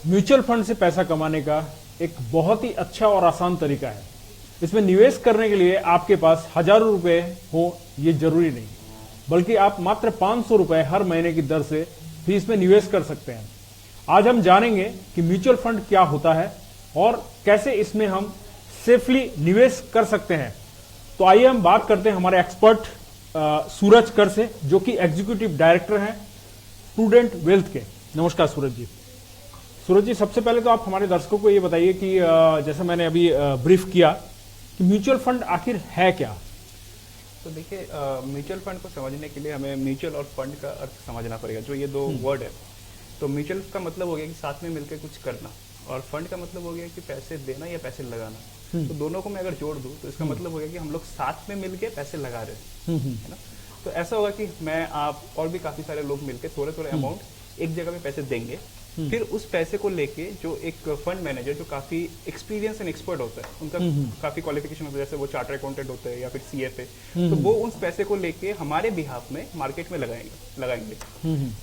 Mutual fund से पैसा कमाने का एक बहुत ही अच्छा और आसान तरीका है। इसमें निवेश करने के लिए आपके पास हजारों रुपए हो ये जरूरी नहीं, बल्कि आप मात्र 500 रुपए हर महीने की दर से भी इसमें निवेश कर सकते हैं। आज हम जानेंगे कि म्यूचुअल फंड क्या होता है और कैसे इसमें हम सेफली निवेश कर सकते हैं। तो आइए हम बात करते हैं हमारे एक्सपर्ट सूरज कर से, जो कि एग्जीक्यूटिव डायरेक्टर हैं प्रूडेंट वेल्थ के। नमस्कार सूरज जी। सूरज जी, सबसे पहले तो आप हमारे दर्शकों को ये बताइए कि जैसे मैंने अभी ब्रीफ किया कि म्यूचुअल फंड आखिर है क्या। तो देखिए, म्यूचुअल फंड को समझने के लिए हमें म्यूचुअल और फंड का अर्थ समझना पड़ेगा। जो ये दो वर्ड है, तो म्यूचुअल का मतलब हो गया कि साथ में मिलकर कुछ करना, और फंड का मतलब हो गया कि पैसे देना या पैसे लगाना। तो दोनों को मैं अगर जोड़ दूं तो इसका मतलब हो गया कि हम लोग साथ में मिलकर पैसे लगा रहे हैं, है ना। तो ऐसा होगा कि मैं, आप और भी काफी सारे लोग मिलकर थोड़े थोड़े अमाउंट एक जगह पे पैसे देंगे। फिर उस पैसे को लेके जो एक फंड मैनेजर जो काफी एक्सपीरियंस एंड एक्सपर्ट होता है, उनका काफी क्वालिफिकेशन होता है, जैसे वो चार्टर अकाउंटेंट होते हैं या फिर सीएफए, तो वो उस पैसे को लेके हमारे बिहाफ में मार्केट में लगाएंगे।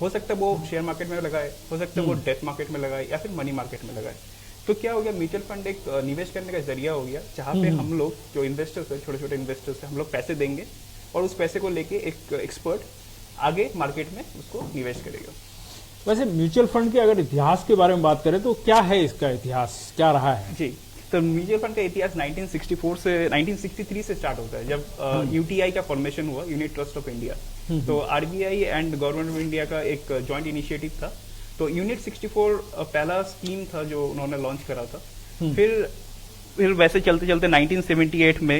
हो सकता है वो शेयर मार्केट में लगाए, हो सकता है वो डेट मार्केट में लगाए या फिर मनी मार्केट में लगाए। तो क्या हो गया, म्यूचुअल फंड एक निवेश करने का जरिया हो गया, जहां पे हम लोग जो इन्वेस्टर्स है, छोटे छोटे इन्वेस्टर्स है, हम लोग पैसे देंगे और उस पैसे को लेके एक एक्सपर्ट आगे मार्केट में उसको निवेश करेगा। वैसे म्यूचुअल फंड के अगर इतिहास के बारे में बात करें तो क्या है इसका इतिहास, क्या रहा है? जी, तो म्यूचुअल फंड का इतिहास 1964 से 1963 से स्टार्ट होता है, जब यूटीआई का फॉर्मेशन हुआ, यूनिट ट्रस्ट ऑफ इंडिया। तो RBI and government of India का एक जॉइंट इनिशिएटिव था। तो यूनिट 64 पहला स्कीम था जो उन्होंने लॉन्च करा था। फिर वैसे चलते चलते 1978 में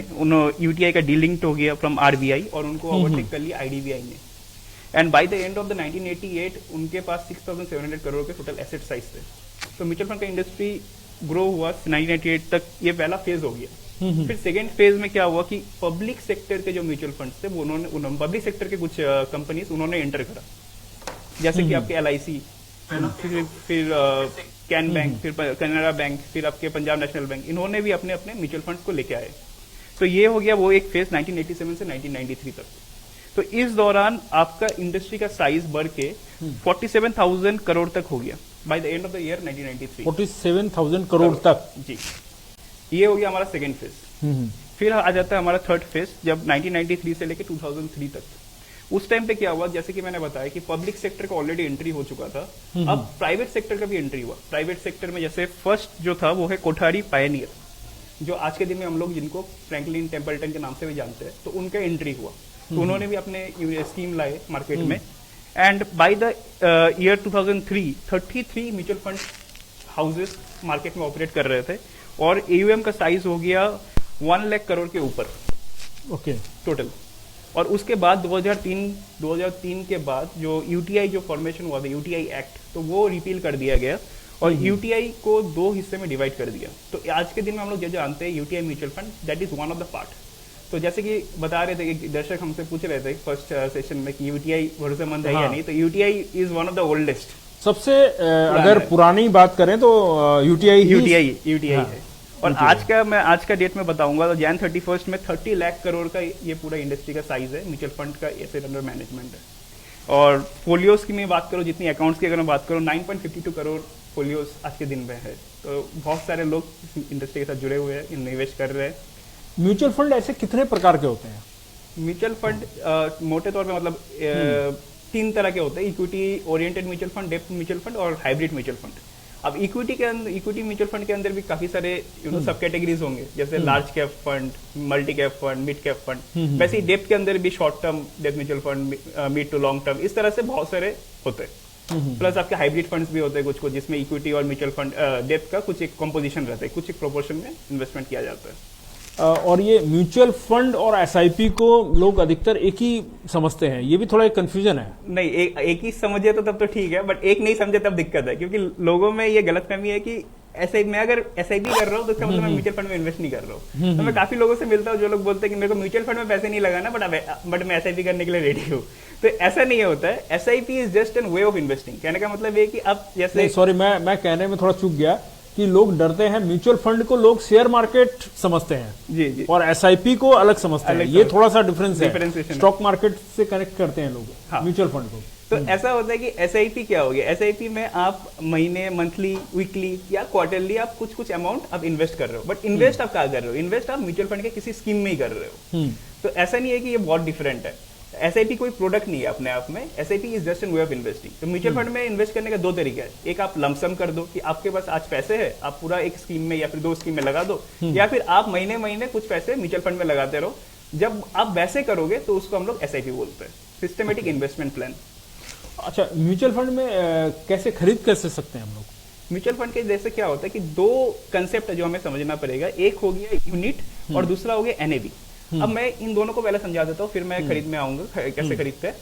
यूटीआई का डीलिंक्ड हो गया फ्रॉम आरबीआई, और उनको ओवरटेक कर लिया आईडीबीआई ने। And by the end of the 1988 उनके पास 6,700 करोड़ के टोटल एसेट साइज थे। तो म्यूचुअल फंड का इंडस्ट्री ग्रो हुआ 1988 तक, ये पहला फेज हो गया। फिर सेकेंड फेज में क्या हुआ कि पब्लिक सेक्टर के जो म्यूचुअल फंड थे, वो उन्होंने पब्लिक सेक्टर के कुछ कंपनीज उन्होंने एंटर करा, जैसे कि आपके LIC, फिर कैन बैंक, फिर कैनरा बैंक, फिर आपके पंजाब नेशनल बैंक, इन्होंने भी अपने अपने म्यूचुअल फंड को लेके आए। तो ये हो गया वो एक फेज 1987 से 1993 तक। तो इस दौरान आपका इंडस्ट्री का साइज बढ़ के 47,000 करोड़ तक हो गया by the end of the year 1993। 47,000 crore तक। जी, ये हो गया हमारा सेकेंड फेज। फिर आ जाता है हमारा थर्ड फेज, जब 1993 से लेके 2003 तक। उस टाइम पे क्या हुआ, जैसे कि मैंने बताया कि पब्लिक सेक्टर का ऑलरेडी एंट्री हो चुका था, अब प्राइवेट सेक्टर का भी एंट्री हुआ। प्राइवेट सेक्टर में जैसे फर्स्ट जो था वो है कोठारी पायनियर, जो आज के दिन में हम लोग जिनको फ्रैंकलिन टेम्पल्टन के नाम से भी जानते हैं, तो उनका एंट्री हुआ। तो उन्होंने भी अपने स्कीम लाए मार्केट में। And by the year 2003 33 mutual fund houses market में ऑपरेट कर रहे थे, और AUM का साइज हो गया 1 लाख करोड़ के ऊपर ओके टोटल। और उसके बाद 2003 के बाद जो यूटीआई जो फॉर्मेशन हुआ था, यूटीआई एक्ट, तो वो रिपील कर दिया गया और यूटीआई को 2 हिस्से में डिवाइड कर दिया। तो आज के दिन में हम लोग जो जानते हैं UTI mutual fund, that is one of the part. तो जैसे कि बता रहे थे कि दर्शक हमसे पूछ रहे थे फर्स्ट सेशन में कि यूटीआई भरोसेमंद है या नहीं, तो UTI is one of the oldest, सबसे अगर पुरानी बात करें तो यूटीआई है। और आज का डेट में बताऊंगा, तो Jan 31 में 30 लाख करोड़ का ये पूरा इंडस्ट्री का साइज है, म्यूचुअल फंड का एसेट अंडर मैनेजमेंट है। और फोलियोस की मैं बात करूं, जितनी अकाउंट्स की अगर मैं बात करूं, 9.52 करोड़ फोलियोस आज के दिन में है। तो बहुत सारे लोग इंडस्ट्री के साथ जुड़े हुए हैं, निवेश कर रहे हैं। म्यूचुअल फंड ऐसे कितने प्रकार के होते हैं? म्यूचुअल फंड मोटे तौर पे मतलब 3 तरह के होते हैं: इक्विटी ओरिएंटेड म्यूचुअल फंड, डेब्ट म्यूचुअल फंड और हाइब्रिड म्यूचुअल फंड। अब इक्विटी म्यूचुअल फंड के अंदर भी काफी सारे सब कैटेगरीज होंगे, जैसे large cap fund, multi cap fund, mid cap fund. वैसे ही डेब्ट के अंदर भी शॉर्ट टर्म डेब्ट mutual fund, mid to long term, इस तरह से बहुत सारे होते हैं। प्लस आपके हाइब्रिड फंड्स भी होते हैं कुछ जिसमें इक्विटी और म्यूचुअल फंड डेब्ट का कुछ एक कॉम्पोजिशन रहता है, कुछ एक प्रोपोर्शन में इन्वेस्टमेंट किया जाता है। और ये म्यूचुअल फंड और एसआईपी को लोग अधिकतर एक ही समझते हैं, ये भी थोड़ा एक कंफ्यूजन है। नहीं, एक ही समझे तो तब तो ठीक है, बट एक नहीं समझे तब दिक्कत है, क्योंकि लोगों में ये गलतफहमी है कि मैं अगर एसआईपी कर रहा हूँ तो इसका मतलब मैं म्यूचुअल फंड में इन्वेस्ट नहीं कर रहा हूँ। तो मैं काफी लोगों से मिलता हूँ जो लोग बोलते हैं कि मेरे को म्यूचुअल फंड में पैसे नहीं लगाना, बट मैं एसआईपी करने के लिए रेडी हूँ। तो ऐसा नहीं होता है। SIP is just an way of investing. कहने का मतलब ये कि अब जैसे, सॉरी मैं कहने में थोड़ा चूक गया कि लोग डरते हैं, म्यूचुअल फंड को लोग शेयर मार्केट समझते हैं जी, और एसआईपी को अलग समझते हैं। ये थोड़ा सा डिफरेंस है, डिफरेंशिएशन स्टॉक मार्केट से कनेक्ट करते हैं लोग म्यूचुअल फंड को। तो ऐसा होता है कि एसआईपी क्या हो गया, एसआईपी में आप महीने, मंथली, वीकली या क्वार्टरली आप कुछ कुछ अमाउंट आप इन्वेस्ट कर रहे हो, बट इन्वेस्ट आप कहाँ कर रहे हो, इन्वेस्ट आप म्यूचुअल फंड के किसी स्कीम में ही कर रहे हो। तो ऐसा नहीं है कि ये बहुत डिफरेंट है। एसआईपी कोई प्रोडक्ट नहीं है अपने आप में, SIP is just an way of investing. तो म्यूचुअल फंड में इन्वेस्ट करने का दो तरीका है, एक आप लमसम कर दो कि आपके पास आज पैसे है, आप पूरा एक स्कीम में या फिर दो स्कीम में लगा दो, या फिर आप महीने महीने कुछ पैसे म्यूचुअल फंड में लगाते रहो। जब आप वैसे करोगे तो उसको हम लोग एसआईपी बोलते हैं, सिस्टमेटिक इन्वेस्टमेंट प्लान। अच्छा, म्यूचुअल फंड में कैसे खरीद कैसे सकते हैं हम लोग? म्यूचुअल फंड के जैसे क्या होता है कि दो कंसेप्ट है जो हमें समझना पड़ेगा, एक हो गया यूनिट और दूसरा हो गया एनएवी। अब मैं इन दोनों को पहले समझा देता हूँ, फिर मैं खरीद में आऊंगा कैसे खरीदते हैं।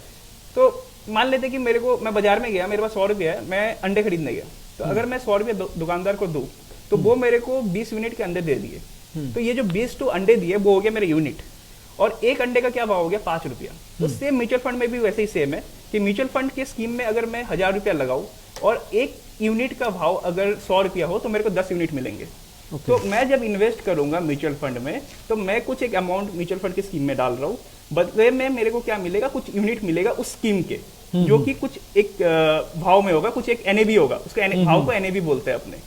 तो मान लेते हैं कि मैं बाजार में गया, मेरे पास 100 रुपया है, मैं अंडे खरीदने गया। तो अगर मैं 100 रुपये दुकानदार को दूं तो वो मेरे को 20 यूनिट के अंडे दे दिए। तो ये जो 20 टू अंडे दिए वो हो गया मेरे यूनिट, और एक अंडे का क्या भाव हो गया, 5 रुपया। तो सेम म्यूचुअल फंड में भी वैसे ही सेम है कि म्यूचुअल फंड के स्कीम में अगर मैं 1000 रुपया लगाऊं और एक यूनिट का भाव अगर 100 रुपया हो तो मेरे को 10 यूनिट मिलेंगे। तो मैं जब इन्वेस्ट करूंगा म्यूचुअल फंड में तो मैं कुछ एक अमाउंट म्यूचुअल फंड की स्कीम में डाल रहा हूँ, बदले में मेरे को क्या मिलेगा, कुछ यूनिट मिलेगा उस स्कीम के, जो कि कुछ एक भाव में होगा, कुछ एक एनएबी होगा, उसका भाव को एनएबी बोलते हैं अपने।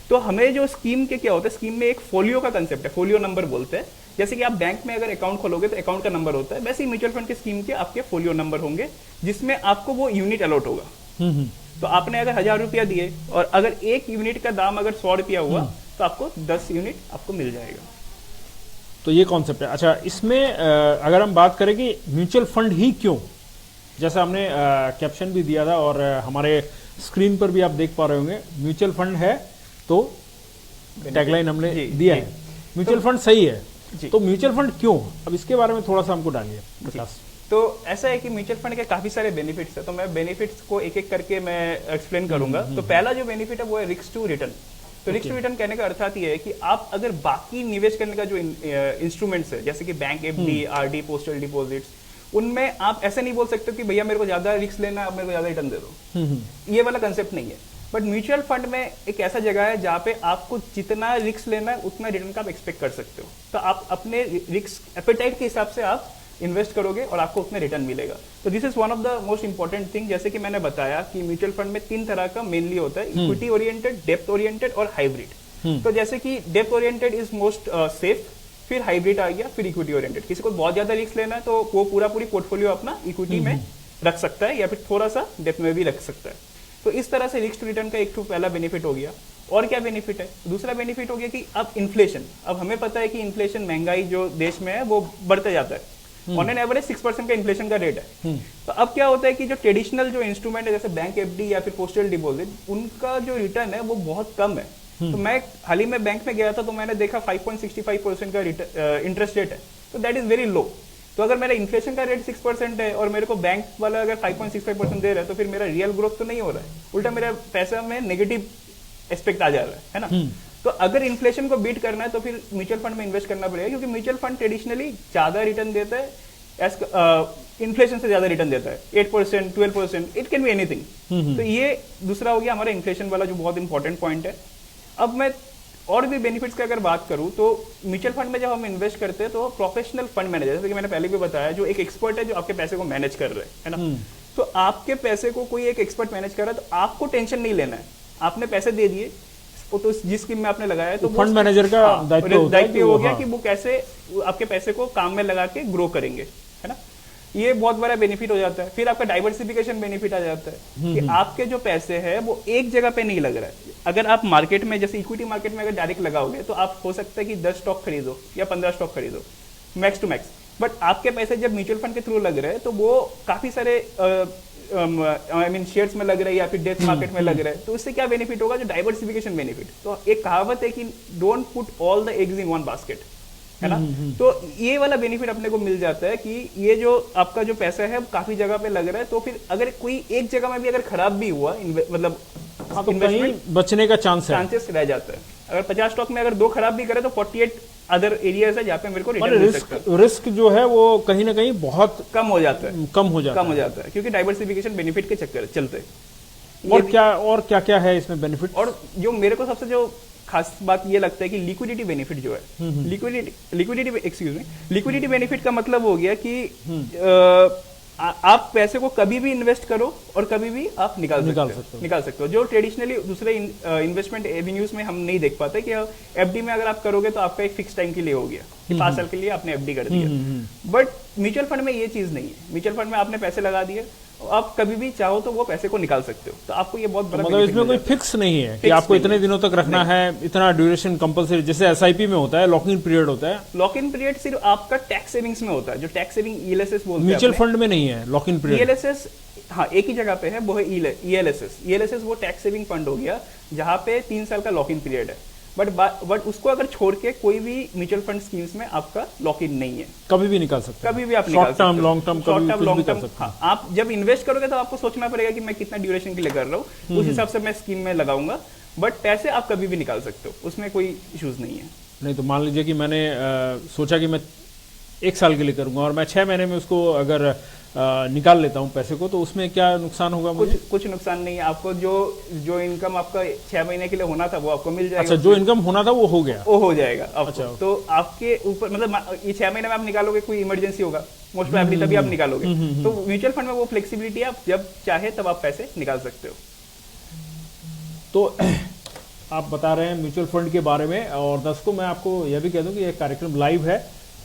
तो हमें जो स्कीम के क्या होता है, स्कीम में एक फोलियो का कंसेप्ट है, फोलियो नंबर बोलते हैं। जैसे कि आप बैंक में अगर अकाउंट खोलोगे तो अकाउंट का नंबर होता है, वैसे ही म्यूचुअल फंड की स्कीम के आपके फोलियो नंबर होंगे, जिसमें आपको वो यूनिट अलॉट होगा। तो आपने अगर 1000 रुपया दिए और अगर एक यूनिट का दाम अगर 100 रुपया हुआ तो आपको 10 यूनिट आपको मिल जाएगा। तो ये कॉन्सेप्ट है। अच्छा, इसमें अगर हम बात करें कि म्यूचुअल फंड ही क्यों, जैसा हमने कैप्शन भी दिया था और हमारे स्क्रीन पर भी आप देख पा रहे होंगे, म्यूचुअल फंड है तो टैगलाइन हमने दिया है, म्यूचुअल फंड सही है। तो म्यूचुअल फंड क्यों, अब इसके बारे में थोड़ा सा हमको डालिए प्रकाश। तो ऐसा है कि म्यूचुअल फंड के काफी सारे बेनिफिट्स है, तो मैं बेनिफिट्स को एक एक करके मैं एक्सप्लेन करूंगा। तो पहला जो बेनिफिट है वो है रिस्क टू रिटर्न। तो रिस्क टू रिटर्न कहने का अर्थात ये है कि आप अगर बाकी निवेश करने का जो इंस्ट्रूमेंट्स है, जैसे कि bank FD, RD, postal deposits, उनमें आप ऐसे नहीं बोल सकते कि भैया मेरे को ज्यादा रिस्क लेना है, आप मेरे को ज्यादा रिटर्न दे दो। ये वाला कंसेप्ट नहीं है। बट म्यूचुअल फंड में एक ऐसा जगह है जहां पे आपको जितना रिस्क लेना है उतना रिटर्न का आप एक्सपेक्ट कर सकते हो। तो आप अपने रिस्क एपेटाइट के हिसाब से आप इन्वेस्ट करोगे और आपको उसमें रिटर्न मिलेगा। तो this is one of the most important thing. जैसे कि मैंने बताया कि म्यूचुअल फंड में 3 तरह का मेनली होता है, इक्विटी ओरिएंटेड, डेप्थ ओरिएंटेड और हाइब्रिड। तो जैसे कि depth oriented is most safe, फिर हाइब्रिड आ गया, फिर इक्विटी ओरिएंटेड। किसी को बहुत ज्यादा रिस्क लेना है तो वो पूरी पोर्टफोलियो अपना इक्विटी में रख सकता है या फिर थोड़ा सा डेप्थ में भी रख सकता है। तो इस तरह से रिस्क टू रिटर्न का एक तो पहला बेनिफिट हो गया। और क्या बेनिफिट है, दूसरा बेनिफिट हो गया कि अब इन्फ्लेशन, अब हमें पता है कि इन्फ्लेशन, महंगाई जो देश में है वो बढ़ते जाता है। ऑन एन एवरेज 6% का इन्फ्लेशन का रेट है। तो अब क्या होता है कि जो ट्रेडिशनल जो इंस्ट्रूमेंट है जैसे बैंक एफडी या फिर पोस्टल डिपॉजिट, उनका जो रिटर्न है वो बहुत कम है। तो मैं हाल ही में बैंक में गया था तो मैंने देखा 5.65% का इंटरेस्ट रेट है। तो दैट इज वेरी लो। तो अगर मेरा इन्फ्लेशन का रेट 6% है और मेरे को बैंक वाला अगर 5.65% दे रहा है तो फिर मेरा रियल ग्रोथ तो नहीं हो रहा है, उल्टा मेरा पैसा में नेगेटिव एस्पेक्ट आ जा रहा है ना। तो अगर इन्फ्लेशन को बीट करना है तो फिर म्यूचुअल फंड में इन्वेस्ट करना पड़ेगा, क्योंकि म्यूचुअल फंड ट्रेडिशनली ज्यादा रिटर्न देता है, इन्फ्लेशन से ज्यादा रिटर्न देता है, 8%, 12%, इट कैन बी एनीथिंग। तो ये दूसरा हो गया हमारा इन्फ्लेशन वाला जो बहुत इंपॉर्टेंट पॉइंट है। अब मैं और भी बेनिफिट्स की अगर बात करूं तो म्यूचुअल फंड में जब हम इन्वेस्ट करते हैं तो प्रोफेशनल फंड मैनेजर, जैसे कि मैंने पहले भी बताया, जो एक एक्सपर्ट है जो आपके पैसे को मैनेज कर रहे है ना। तो आपके पैसे को कोई एक एक्सपर्ट मैनेज कर रहा है तो आपको टेंशन नहीं लेना है। आपने पैसे दे दिए तो जिस स्कीम में आपने लगाया है तो फंड मैनेजर का दायित्व हो गया कि वो कैसे आपके पैसे को काम में लगा के ग्रो करेंगे, है ना। ये बहुत बड़ा बेनिफिट हो जाता है। फिर आपका डाइवर्सिफिकेशन बेनिफिट आ जाता है कि आपके जो पैसे हैं वो एक जगह पे नहीं लग रहा है। अगर आप मार्केट में जैसे इक्विटी मार्केट में अगर डायरेक्ट लगाओगे तो आप हो सकता है कि 10 स्टॉक खरीदो या 15 स्टॉक खरीदो मैक्स टू मैक्स। बट आपके पैसे जब म्यूचुअल फंड के थ्रू लग रहे हैं तो वो काफी सारे शेयर्स में लग रहे हैं या फिर डेथ मार्केट में लग रहे हैं। तो उससे क्या बेनिफिट होगा, जो डाइवर्सिफिकेशन बेनिफिट। तो एक कहावत है कि don't put all the eggs in one basket, है ना। तो ये वाला बेनिफिट अपने को मिल जाता है कि ये जो आपका जो पैसा है काफी जगह पे लग रहा है, तो फिर अगर कोई एक जगह में भी अगर खराब भी हुआ मतलब तो कहीं बचने का चांसेस रह जाता है। अगर 50 स्टॉक में अगर 2 खराब भी करे तो 48 अदर एरियाज है जहाँ पे मेरे को रिटर्न मिल सकता है। रिस्क जो है वो कहीं ना कहीं बहुत कम हो जाता है, कम हो जाता है क्योंकि डाइवर्सिफिकेशन बेनिफिट के चक्कर चलते। और क्या है इसमें बेनिफिट। और जो मेरे को सबसे जो खास बात ये लगता है कि लिक्विडिटी बेनिफिट जो है, लिक्विडिटी बेनिफिट का मतलब हो गया कि आप पैसे को कभी भी इन्वेस्ट करो और कभी भी आप निकाल सकते हो। जो ट्रेडिशनली दूसरे इन्वेस्टमेंट एवेन्यूज में हम नहीं देख पाते कि एफडी में अगर आप करोगे तो आपका एक फिक्स टाइम के लिए हो गया कि 5 साल के लिए आपने एफडी कर दिया, बट म्यूचुअल फंड में ये चीज नहीं है। म्यूचुअल फंड में आपने पैसे लगा दिए, आप कभी भी चाहो तो वो पैसे को निकाल सकते हो। तो आपको ये बहुत बड़ा मतलब इसमें कोई फिक्स नहीं है कि आपको इतने दिनों तक रखना है, इतना ड्यूरेशन कंपलसरी, जैसे एसआईपी में होता है लॉक इन पीरियड होता है। लॉक इन पीरियड सिर्फ आपका टैक्स सेविंग्स में होता है, जो टैक्स सेविंग ईएलएसएस बोलते हैं। म्यूचुअल फंड में नहीं है लॉक इन पीरियड। ईएलएसएस हाँ एक ही जगह पे है, वो है ईएलएसएस। ईएलएसएस वो टैक्स सेविंग फंड हो गया जहां पे 3 साल का लॉक इन पीरियड है, बट उसको अगर छोड़ के कोई भी म्यूचुअल फंड स्कीम्स में आपका लॉक इन नहीं है। कभी भी निकाल सकते, कभी भी आप निकाल सकते, short term long term, short term long term. सकते। हाँ, आप जब इन्वेस्ट करोगे तो आपको सोचना पड़ेगा कि मैं कितना ड्यूरेशन के लिए कर रहा हूँ, उस हिसाब से मैं स्कीम में लगाऊंगा, बट पैसे आप कभी भी निकाल सकते हो, उसमें कोई इश्यूज नहीं है। नहीं तो मान लीजिए कि मैंने सोचा कि मैं 1 साल के लिए करूंगा और मैं 6 महीने में उसको अगर निकाल लेता हूं पैसे को, तो उसमें क्या नुकसान होगा मुझे? कुछ नुकसान नहीं है। आपको जो इनकम आपका 6 महीने के लिए होना था वो आपको मिल जाएगा। अच्छा, जो इनकम होना था वो हो गया, वो हो जाएगा आपको। अच्छा, तो आपके ऊपर मतलब ये 6 महीने में आप निकालोगे, कोई इमरजेंसी होगा मोस्ट प्रोबेबली तभी आप निकालोगे। तो म्यूचुअल फंड में वो फ्लेक्सिबिलिटी है, आप जब चाहे तब आप पैसे निकाल सकते हो। तो आप बता रहे हैं म्यूचुअल फंड के बारे में, और दर्शकों मैं आपको यह भी कह दूं कि यह कार्यक्रम लाइव है,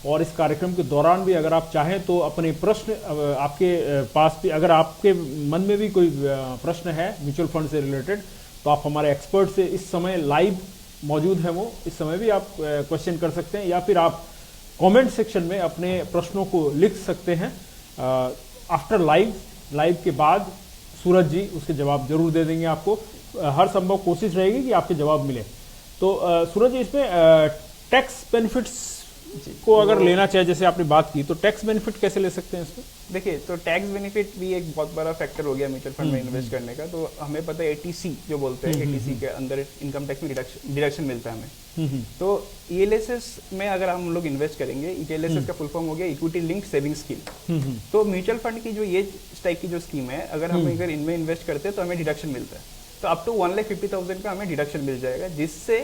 और इस कार्यक्रम के दौरान भी अगर आप चाहें तो अपने प्रश्न आपके पास भी, अगर आपके मन में भी कोई प्रश्न है म्यूचुअल फंड से रिलेटेड, तो आप हमारे एक्सपर्ट से इस समय लाइव मौजूद हैं, वो इस समय भी आप क्वेश्चन कर सकते हैं, या फिर आप कमेंट सेक्शन में अपने प्रश्नों को लिख सकते हैं। आफ्टर लाइव के बाद सूरज जी उसके जवाब जरूर दे देंगे आपको। हर संभव कोशिश रहेगी कि आपके जवाब मिले। तो सूरज जी, इसमें टैक्स बेनिफिट्स को अगर लेना चाहे, जैसे आपने बात की, तो टैक्स बेनिफिट कैसे ले सकते हैं इसमें? देखिए, तो टैक्स बेनिफिट भी एक बहुत बड़ा फैक्टर हो गया म्यूचुअल फंड में इन्वेस्ट करने का। तो हमें पता है एटीसी जो बोलते हैं, एटीसी के अंदर इनकम टैक्स में डिडक्शन मिलता है हमें। तो ईएलएसएस में अगर हम लोग इन्वेस्ट करेंगे, ईएलएसएस का फुल फॉर्म हो गया इक्विटी लिंक्ड सेविंग स्कीम। तो म्यूचुअल फंड की जो ये टाइप की जो स्कीम है, अगर हम अगर इनमें इन्वेस्ट करते हैं तो हमें डिडक्शन मिलता है। तो अप टू 1,50,000 का हमें डिडक्शन मिल जाएगा, जिससे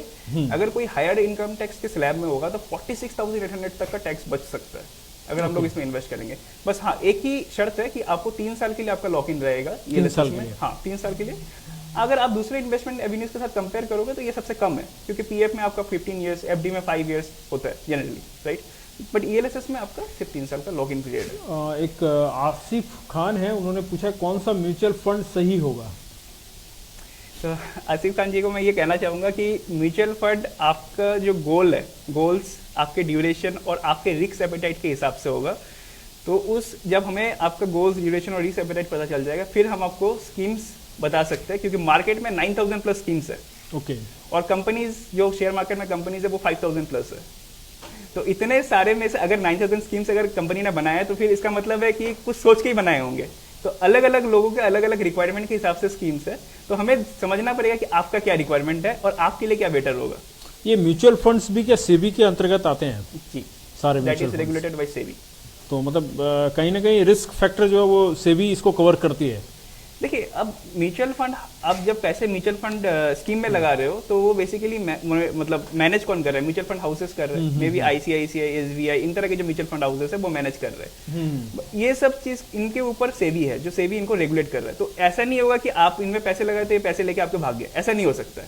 अगर कोई हायर इनकम टैक्स के स्लैब में होगा तो 46,800 तक का टैक्स बच सकता है अगर हम लोग इसमें इन्वेस्ट करेंगे। बस हाँ, एक ही शर्त है कि आपको 3 साल के लिए आपका लॉक इन रहेगा ये में। हाँ, 3 साल के लिए। अगर आप दूसरे इन्वेस्टमेंट एवेन्यूज के साथ कंपेयर करोगे तो ये सबसे कम है, क्योंकि पीएफ में आपका 15 ईयर्स, एफडी में 5 ईयर्स होता है जनरली, राइट। बट ईएलएसएस में आपका सिर्फ 3 साल का लॉक इन पीरियड है। एक आसिफ खान है, उन्होंने पूछा कौन सा म्यूचुअल फंड सही होगा? तो आसिफ खान जी को मैं ये कहना चाहूँगा कि म्यूचुअल फंड आपका जो गोल है, गोल्स आपके ड्यूरेशन और आपके रिस्क एपेटाइट के हिसाब से होगा। तो जब हमें आपका गोल्स, ड्यूरेशन और रिस्क एपेटाइट पता चल जाएगा, फिर हम आपको स्कीम्स बता सकते हैं, क्योंकि मार्केट में 9,000 प्लस स्कीम्स है। ओके। और कंपनीज, जो शेयर मार्केट में कंपनीज है वो 5,000 प्लस है। तो इतने सारे में से अगर 9,000 स्कीम्स अगर कंपनी ने बनाया है, तो फिर इसका मतलब है कि कुछ सोच के ही बनाए होंगे। तो अलग अलग लोगों के अलग अलग रिक्वायरमेंट के हिसाब से स्कीम्स है। तो हमें समझना पड़ेगा कि आपका क्या रिक्वायरमेंट है और आपके लिए क्या बेटर होगा। ये म्यूचुअल फंड्स भी क्या सेबी के अंतर्गत आते हैं? जी, सारे that is regulated by SEBI. तो मतलब कहीं ना कहीं रिस्क फैक्टर जो है वो सेबी इसको कवर करती है। देखिए, अब म्यूचुअल फंड, आप जब पैसे म्यूचुअल फंड स्कीम में लगा रहे हो तो वो बेसिकली मतलब मैनेज कौन कर रहा है? म्यूचुअल फंड हाउसेस कर रहे हैं, मे बी आईसीआईसीआई, एसबीआई, इन तरह के जो म्यूचुअल फंड हाउसेस है वो मैनेज कर रहे हैं। ये सब चीज इनके ऊपर सेबी है, जो सेबी इनको रेगुलेट कर रहा है। तो ऐसा नहीं होगा कि आप इनमें पैसे लगाए तो ये पैसे लेके आपके भाग गए, ऐसा नहीं हो सकता है।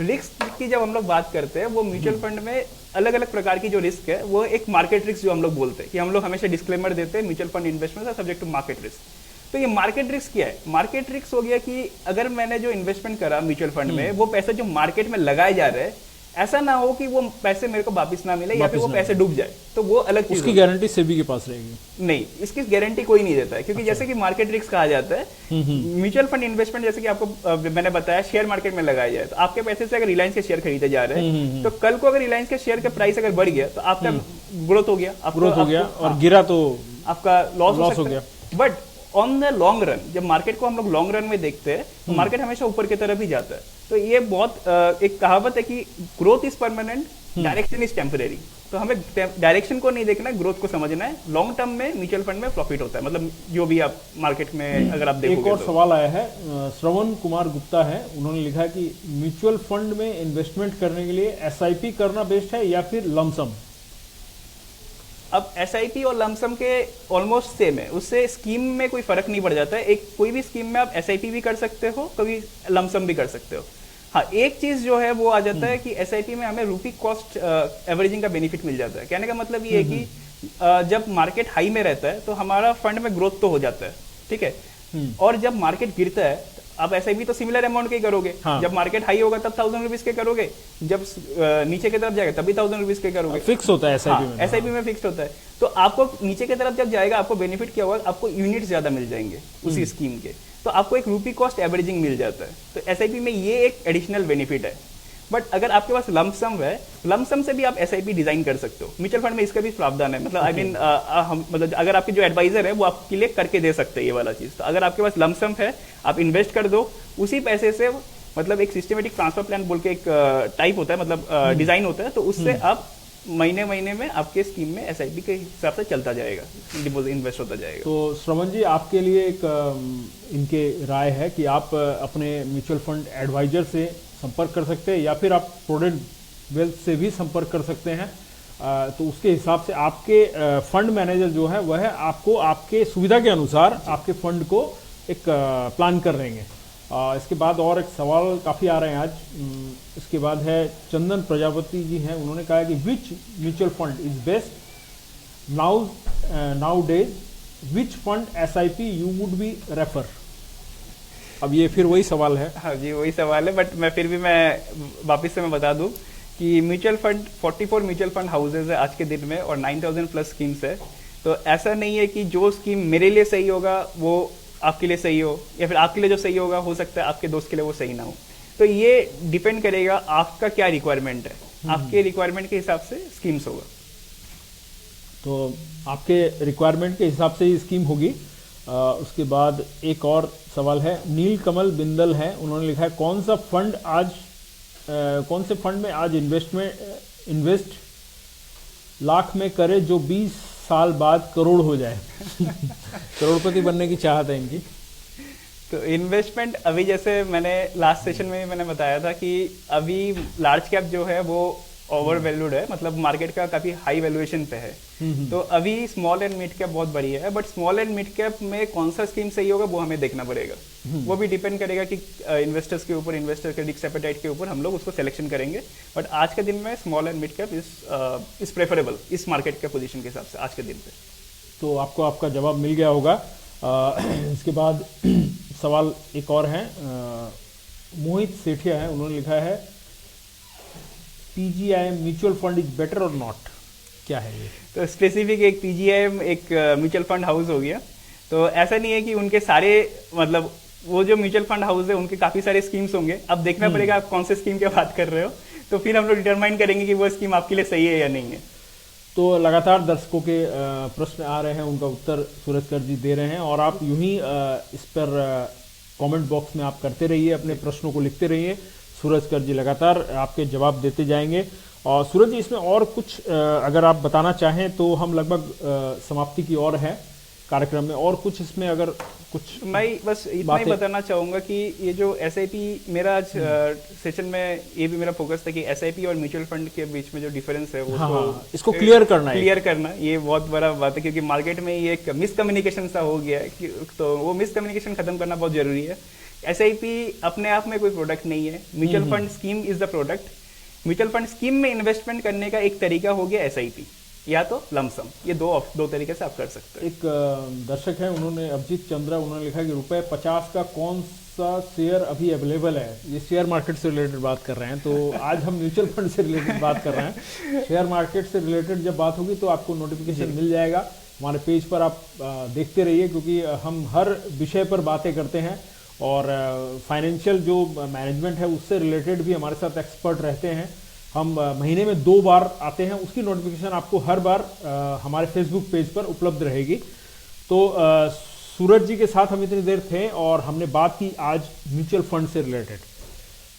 रिस्क की जब हम लोग बात करते हैं, वो म्यूचुअल फंड में अलग अलग प्रकार की जो रिस्क है, वो एक मार्केट रिस्क जो हम लोग बोलते हैं, कि हम लोग हमेशा डिस्क्लेमर देते हैं mutual fund investment are subject to market risk. तो ये मार्केट रिस्क क्या है? मार्केट रिस्क हो गया कि अगर मैंने जो इन्वेस्टमेंट करा म्यूचुअल फंड में, वो पैसे जो मार्केट में लगाए जा रहे हैं, ऐसा ना हो कि वो पैसे मेरे को वापस ना मिले या फिर वो पैसे डूब जाए, तो वो अलग चीज। उसकी गारंटी सेबी के पास रहेगी? नहीं, इसकी गारंटी कोई नहीं देता है, क्योंकि जैसे कि मार्केट रिस्क कहा जाता है, म्यूचुअल फंड इन्वेस्टमेंट जैसे कि आपको मैंने बताया शेयर मार्केट में लगाया जाए, तो आपके पैसे से अगर रिलायंस के शेयर खरीदे जा रहे हैं, तो कल को अगर रिलायंस के शेयर का प्राइस अगर बढ़ गया तो आपका ग्रोथ हो गया, और गिरा तो आपका लॉस हो गया। But on the long run, जब मार्केट को हम लोग लॉन्ग रन में देखते हैं, तो मार्केट हमेशा ऊपर की तरफ ही जाता है। तो ये बहुत एक कहावत है कि growth is permanent, direction is temporary. तो हमें डायरेक्शन को नहीं देखना है, ग्रोथ को समझना है। लॉन्ग टर्म में म्यूचुअल फंड में प्रॉफिट होता है, मतलब जो भी आप मार्केट में अगर आप देखोगे। एक और सवाल आया है, श्रवण कुमार गुप्ता है, उन्होंने लिखा है कि म्यूचुअल फंड में इन्वेस्टमेंट करने के लिए एसआईपी करना बेस्ट है या फिर लमसम? अब एसआईपी और लमसम के ऑलमोस्ट सेम है, उससे स्कीम में कोई फर्क नहीं पड़ जाता है। एक कोई भी स्कीम में आप एसआईपी भी कर सकते हो, कभी लमसम भी कर सकते हो। हाँ, एक चीज जो है वो आ जाता है कि एसआईपी में हमें रूपी कॉस्ट एवरेजिंग का बेनिफिट मिल जाता है। कहने का मतलब ये है कि जब मार्केट हाई में रहता है तो हमारा फंड में ग्रोथ तो हो जाता है, ठीक है। और जब मार्केट गिरता है, आप एसआईपी तो सिमिलर अमाउंट के ही करोगे। हाँ। जब मार्केट हाई होगा तब 1000 रुपीज के करोगे, जब नीचे की तरफ जाएगा तभी 1000 रुपीज के करोगे। फिक्स होता है एसआईपी में। एसआईपी में फिक्स होता है। तो आपको नीचे की तरफ जब जाएगा, आपको बेनिफिट क्या होगा, आपको यूनिट ज्यादा मिल जाएंगे उसी स्कीम के, तो आपको एक रूपी कॉस्ट एवरेजिंग मिल जाता है। तो एसआईपी में ये एक एडिशनल बेनिफिट है। बट अगर आपके पास लमसम है, लमसम से भी आप एसआईपी डिजाइन कर सकते हो। म्यूचुअल फंड में इसका भी प्रावधान है, मतलब आई मीन मतलब अगर आपके जो एडवाइजर है वो आपके लिए करके दे सकते हैं ये वाला चीज। तो अगर आपके पास लमसम है, आप इन्वेस्ट कर दो उसी पैसे से, मतलब एक सिस्टमेटिक ट्रांसफर प्लान बोल के एक टाइप होता है, मतलब डिजाइन होता है। तो उससे आप महीने महीने में आपके स्कीम में एसआईपी के हिसाब से चलता जाएगा, डिपॉजिट इन्वेस्ट होता जाएगा। तो श्रवण जी, आपके लिए एक इनके राय है कि आप अपने म्यूचुअल फंड एडवाइजर से संपर्क कर सकते हैं या फिर आप प्रूडेंट वेल्थ से भी संपर्क कर सकते हैं। तो उसके हिसाब से आपके फंड मैनेजर जो है वह आपको आपके सुविधा के अनुसार आपके फंड को एक प्लान कर देंगे। इसके बाद और एक सवाल काफ़ी आ रहे हैं आज। इसके बाद है चंदन प्रजापति जी हैं, उन्होंने कहा है कि which mutual fund is best nowadays, which fund SIP you would be refer. अब ये फिर वही सवाल है। हाँ जी, वही सवाल है, बट मैं फिर भी मैं वापस से मैं बता दूं कि mutual fund 44 mutual fund houses है आज के दिन में और 9000 प्लस स्कीम्स है। तो ऐसा नहीं है कि जो स्कीम मेरे लिए सही होगा वो आपके लिए सही हो, या फिर आपके लिए जो सही होगा हो सकता है आपके दोस्त के लिए वो सही ना हो। तो ये डिपेंड करेगा आपका क्या रिक्वायरमेंट है, आपके रिक्वायरमेंट के हिसाब से स्कीम्स होगा। तो आपके रिक्वायरमेंट के हिसाब से ही स्कीम होगी। उसके बाद एक और सवाल है, नील कमल बिंदल है, उन्होंने लिखा है कौन से फंड में आज इन्वेस्ट लाख में करे जो 20 साल बाद करोड़ हो जाए। करोड़पति बनने की चाहत है इनकी। तो इन्वेस्टमेंट अभी जैसे मैंने लास्ट सेशन में मैंने बताया था कि अभी लार्ज कैप जो है वो ओवर वैल्यूड है, मतलब मार्केट का काफी हाई वैल्यूएशन पे है। तो अभी स्मॉल एंड मिड कैप बहुत बढ़िया है, but small and mid cap में कौन सा स्कीम सही होगा वो हमें देखना पड़ेगा। वो भी डिपेंड करेगा कि इन्वेस्टर्स के ऊपर, इन्वेस्टर के रिस्क एपेटाइट के ऊपर हम लोग उसको सिलेक्शन करेंगे। बट आज के दिन में small and mid cap is preferable इस मार्केट के पोजीशन के हिसाब से आज के दिन पे। तो आपको आपका जवाब मिल गया होगा। इसके बाद सवाल एक और है, मोहित सेठिया है, उन्होंने लिखा है PGIM mutual fund is better और नॉट, क्या है ये? तो स्पेसिफिक एक पीजीआईएम एक म्यूचुअल फंड हाउस हो गया। तो ऐसा नहीं है कि उनके सारे, मतलब वो जो म्यूचुअल फंड हाउस है उनके काफी सारे स्कीम्स होंगे। अब देखना पड़ेगा आप कौन से स्कीम की बात कर रहे हो, तो फिर हम लोग डिटरमाइन करेंगे कि वो स्कीम आपके लिए सही है या नहीं है। तो लगातार दर्शकों के प्रश्न आ रहे हैं, उनका उत्तर सूरजकर जी दे रहे हैं, और आप यूं ही इस पर कमेंट बॉक्स में आप करते रहिए, अपने प्रश्नों को लिखते रहिए। सूरजकर जी लगातार आपके जवाब देते जाएंगे। और सूरज जी, इसमें और कुछ अगर आप बताना चाहें तो हम लगभग समाप्ति की ओर है कार्यक्रम में, और कुछ इसमें अगर कुछ मैं बस इतना ही बताना चाहूंगा कि ये जो एसआईपी, मेरा आज सेशन में ये भी मेरा फोकस था कि एसआईपी और म्यूचुअल फंड के बीच में जो डिफरेंस है वो इसको क्लियर करना ये बहुत बड़ा बात है, क्योंकि मार्केट में ये एक मिसकम्युनिकेशन सा हो गया है। तो वो मिसकम्युनिकेशन खत्म करना बहुत जरूरी है। एसआईपी अपने आप में कोई प्रोडक्ट नहीं है, mutual fund scheme is the product. Mutual fund scheme में इन्वेस्टमेंट करने का एक तरीका हो गया एसआईपी या तो लमसम, ये दो तरीके से आप कर सकते हैं। एक दर्शक है, उन्होंने अभिजीत चंद्रा, उन्होंने लिखा कि ₹50 का कौन सा शेयर अभी अवेलेबल है। ये शेयर मार्केट से रिलेटेड बात कर रहे हैं, तो आज हम म्यूचुअल फंड से रिलेटेड बात कर रहे हैं। शेयर मार्केट से रिलेटेड जब बात होगी तो आपको नोटिफिकेशन मिल जाएगा, हमारे पेज पर आप देखते रहिए, क्योंकि हम हर विषय पर बातें करते हैं और फाइनेंशियल जो मैनेजमेंट है उससे रिलेटेड भी हमारे साथ एक्सपर्ट रहते हैं। हम महीने में 2 बार आते हैं, उसकी नोटिफिकेशन आपको हर बार हमारे फेसबुक पेज पर उपलब्ध रहेगी। तो सूरज जी के साथ हम इतनी देर थे और हमने बात की आज म्यूचुअल फंड से रिलेटेड।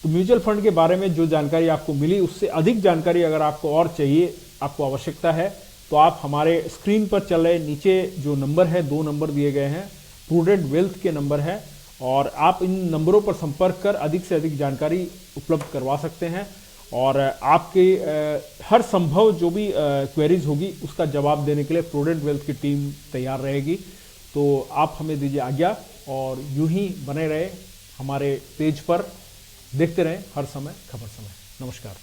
तो म्यूचुअल फंड के बारे में जो जानकारी आपको मिली, उससे अधिक जानकारी अगर आपको और चाहिए, आपको आवश्यकता है, तो आप हमारे स्क्रीन पर चल रहे नीचे जो नंबर है, 2 नंबर दिए गए हैं, प्रूडेंट वेल्थ के नंबर है, और आप इन नंबरों पर संपर्क कर अधिक से अधिक जानकारी उपलब्ध करवा सकते हैं। और आपके हर संभव जो भी क्वेरीज होगी उसका जवाब देने के लिए प्रूडेंट वेल्थ की टीम तैयार रहेगी। तो आप हमें दीजिए आज्ञा और यूं ही बने रहे हमारे पेज पर, देखते रहें हर समय खबर समय। नमस्कार।